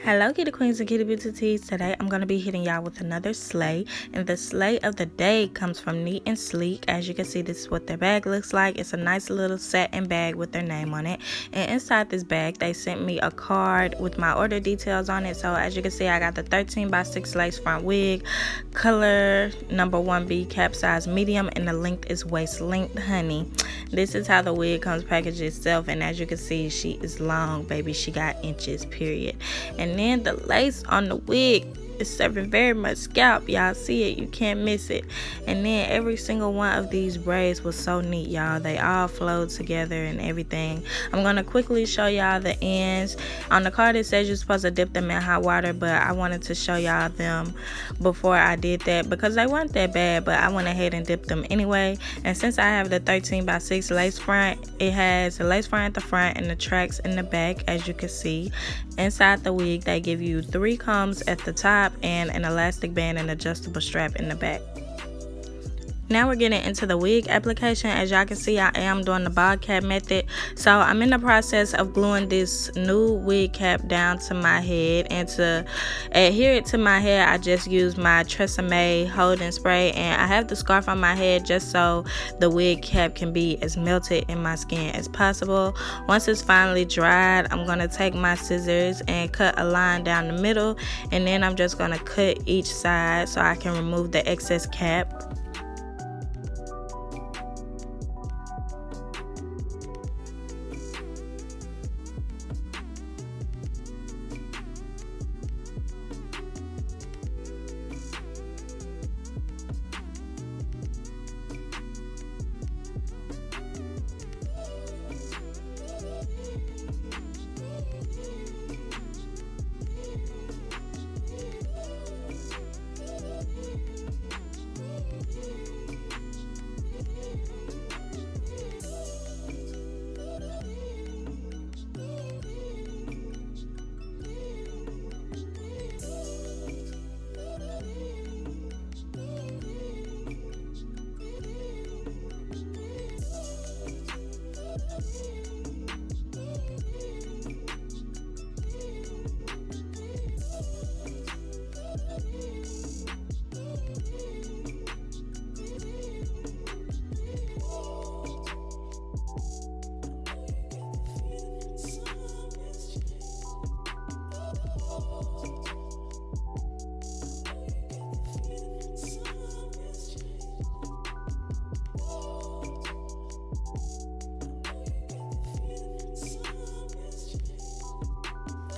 Hello kitty queens and kitty beauties. Today I'm going to be hitting y'all with another slay, and the slay of the day comes from Neatandsleek. As you can see, this is what their bag looks like. It's a nice little satin bag with their name on it, and inside this bag they sent me a card with my order details on it. So as you can see, I got the 13x6 lace front wig, color number 1B, cap size medium, and the length is waist length, honey. This is how the wig comes packaged itself, and as you can see, she is long, baby. She got inches, period. And then the lace on the wig is serving very much scalp. Y'all see it, you can't miss it. And then every single one of these braids was so neat, y'all. They all flowed together and everything. I'm gonna quickly show y'all the ends. On the card it says you're supposed to dip them in hot water, but I wanted to show y'all them before I did that because they weren't that bad, but I went ahead and dipped them anyway. And since I have the 13x6 lace front, it has the lace front at the front and the tracks in the back. As you can see, inside the wig they give you 3 combs at the top and an elastic band and adjustable strap in the back. Now we're getting into the wig application. As y'all can see, I am doing the bob cap method. So I'm in the process of gluing this new wig cap down to my head, and to adhere it to my hair I just use my Tresemme holding spray, and I have the scarf on my head just so the wig cap can be as melted in my skin as possible. Once it's finally dried, I'm going to take my scissors and cut a line down the middle, and then I'm just going to cut each side so I can remove the excess cap.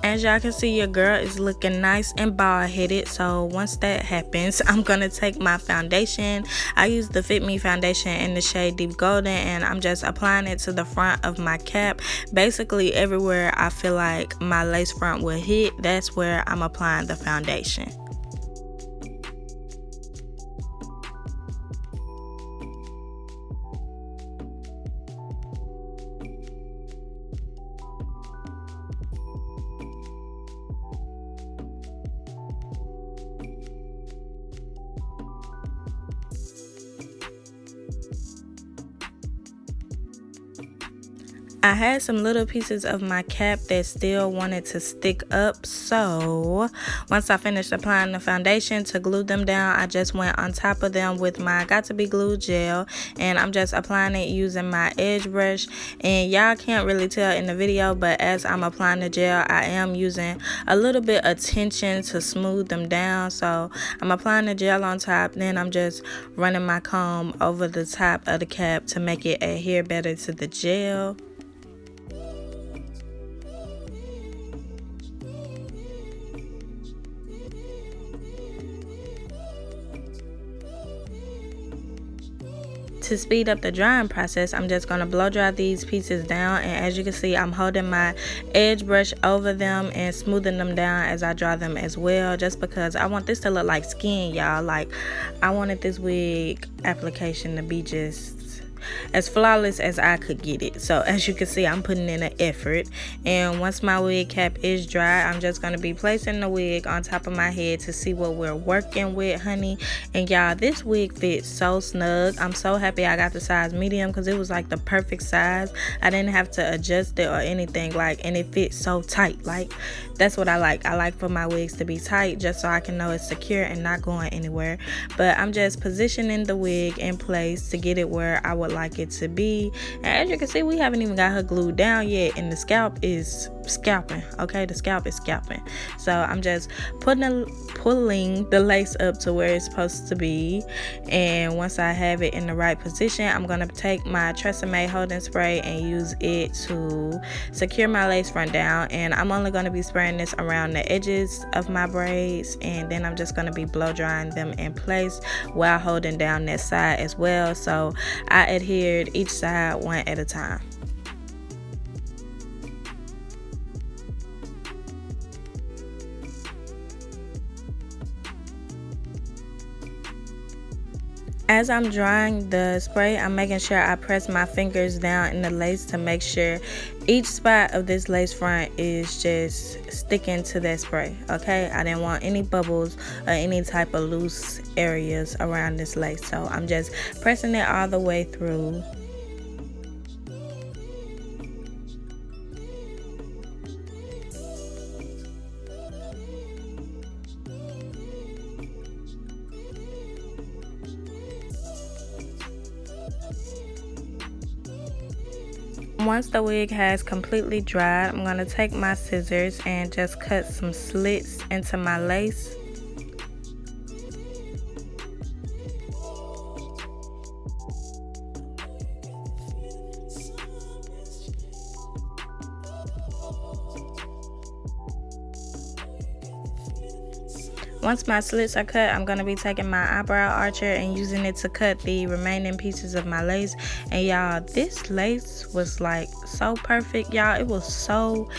As y'all can see, your girl is looking nice and bald headed. So once that happens, I'm gonna take my foundation. I use the Fit Me foundation in the shade Deep Golden, and I'm just applying it to the front of my cap. Basically everywhere I feel like my lace front will hit, that's where I'm applying the foundation. I had some little pieces of my cap that still wanted to stick up, so once I finished applying the foundation, to glue them down, I just went on top of them with my Got To Be Glue gel, and I'm just applying it using my edge brush. And y'all can't really tell in the video, but as I'm applying the gel, I am using a little bit of tension to smooth them down. So I'm applying the gel on top, then I'm just running my comb over the top of the cap to make it adhere better to the gel. To speed up the drying process, I'm just going to blow dry these pieces down, and as you can see, I'm holding my edge brush over them and smoothing them down as I dry them as well, just because I want this to look like skin, y'all. Like, I wanted this wig application to be just as flawless as I could get it. So as you can see, I'm putting in an effort. And once my wig cap is dry, I'm just going to be placing the wig on top of my head to see what we're working with, honey. And y'all, this wig fits so snug. I'm so happy I got the size medium because it was like the perfect size. I didn't have to adjust it or anything, like, and it fits so tight. Like, that's what I like. I like for my wigs to be tight just so I can know it's secure and not going anywhere. But I'm just positioning the wig in place to get it where I would like it to be. And as you can see, we haven't even got her glued down yet, and the scalp is scalping. Okay, the scalp is scalping. So I'm just pulling the lace up to where it's supposed to be. And once I have it in the right position, I'm gonna take my Tresemme holding spray and use it to secure my lace front down. And I'm only gonna be spraying this around the edges of my braids, and then I'm just gonna be blow drying them in place while holding down that side as well. So I adhered each side one at a time. As I'm drying the spray, I'm making sure I press my fingers down in the lace to make sure each spot of this lace front is just sticking to that spray. Okay, I didn't want any bubbles or any type of loose areas around this lace, so I'm just pressing it all the way through. Once the wig has completely dried, I'm going to take my scissors and just cut some slits into my lace. Once my slits are cut, I'm going to be taking my eyebrow archer and using it to cut the remaining pieces of my lace. And y'all, this lace was like so perfect, y'all. It was so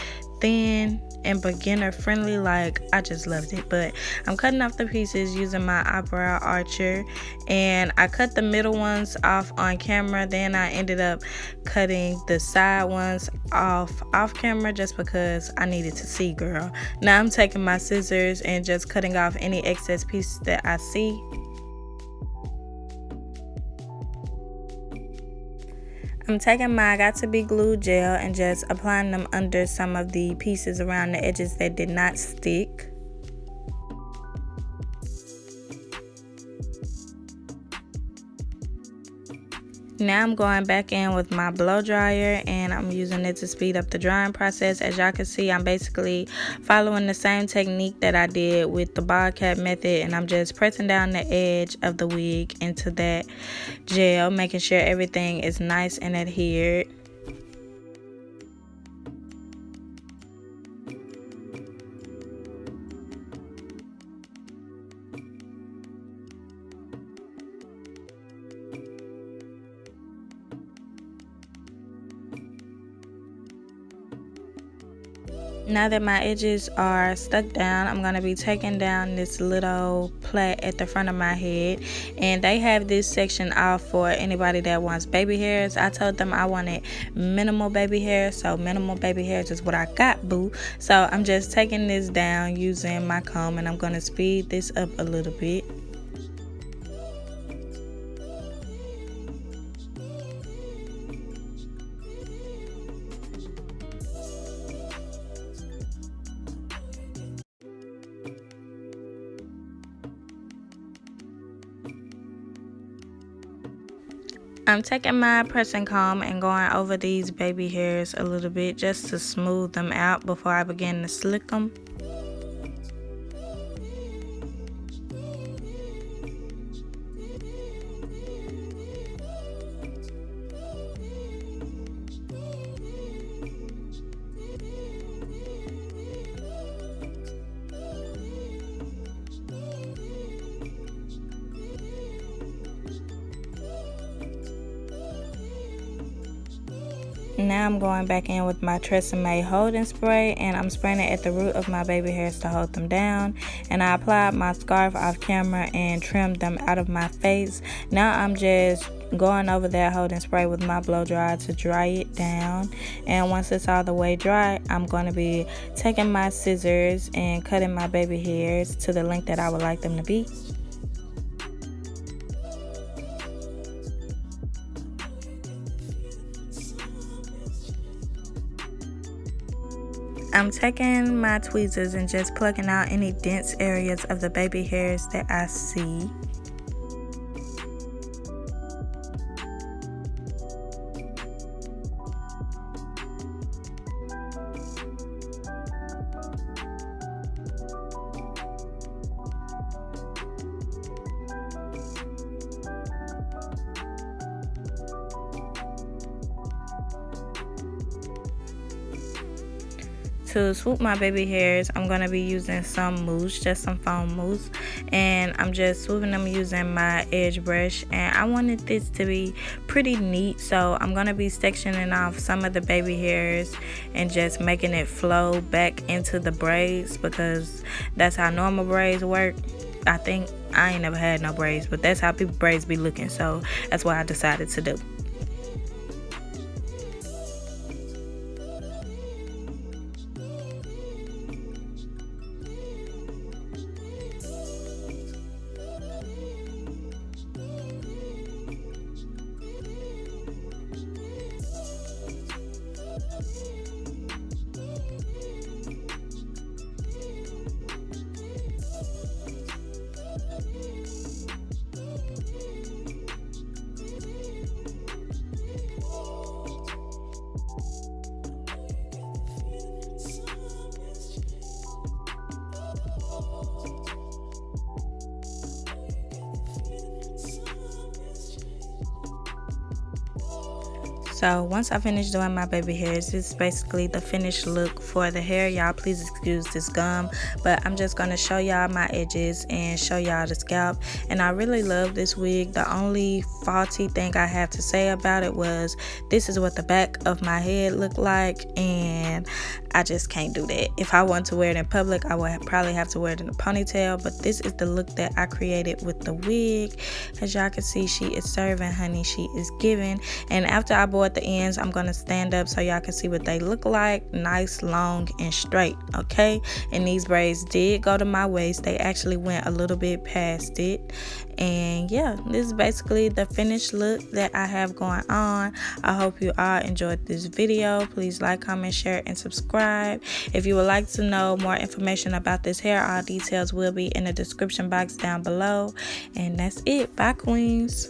thin and beginner friendly. Like, I just loved it. But I'm cutting off the pieces using my eyebrow archer, and I cut the middle ones off on camera. Then I ended up cutting the side ones off camera just because I needed to see, girl. Now I'm taking my scissors and just cutting off any excess pieces that I see. I'm taking my Got To Be Glue gel and just applying them under some of the pieces around the edges that did not stick. Now I'm going back in with my blow dryer and I'm using it to speed up the drying process. As y'all can see, I'm basically following the same technique that I did with the bob cap method, and I'm just pressing down the edge of the wig into that gel, making sure everything is nice and adhered. Now that my edges are stuck down, I'm going to be taking down this little plait at the front of my head. And they have this section off for anybody that wants baby hairs. I told them I wanted minimal baby hairs, so minimal baby hairs is what I got, boo. So I'm just taking this down using my comb, and I'm going to speed this up a little bit. I'm taking my pressing comb and going over these baby hairs a little bit just to smooth them out before I begin to slick them. Now I'm going back in with my Tresemme holding spray, and I'm spraying it at the root of my baby hairs to hold them down. And I applied my scarf off camera and trimmed them out of my face. Now I'm just going over that holding spray with my blow dryer to dry it down. And once it's all the way dry, I'm going to be taking my scissors and cutting my baby hairs to the length that I would like them to be. I'm taking my tweezers and just plucking out any dense areas of the baby hairs that I see. To swoop my baby hairs, I'm going to be using some mousse, just some foam mousse, and I'm just swooping them using my edge brush. And I wanted this to be pretty neat, so I'm going to be sectioning off some of the baby hairs and just making it flow back into the braids, because that's how normal braids work. I think I ain't never had no braids, but that's how people braids be looking, so that's what I decided to do. So once I finish doing my baby hairs, this is basically the finished look for the hair. Y'all please excuse this gum, but I'm just going to show y'all my edges and show y'all the scalp. And I really love this wig. The only faulty thing I have to say about it was this is what the back of my head looked like, and I just can't do that. If I want to wear it in public, I would probably have to wear it in a ponytail, but this is the look that I created with the wig. As y'all can see, she is serving, honey. She is giving. And after I board the ends, I'm going to stand up so y'all can see what they look like. Nice, long, and straight, okay? And these braids did go to my waist. They actually went a little bit past it. And yeah, this is basically the finished look that I have going on. I hope you all enjoyed this video. Please like, comment, share, and subscribe. If you would like to know more information about this hair, all details will be in the description box down below. And that's it. Bye, queens.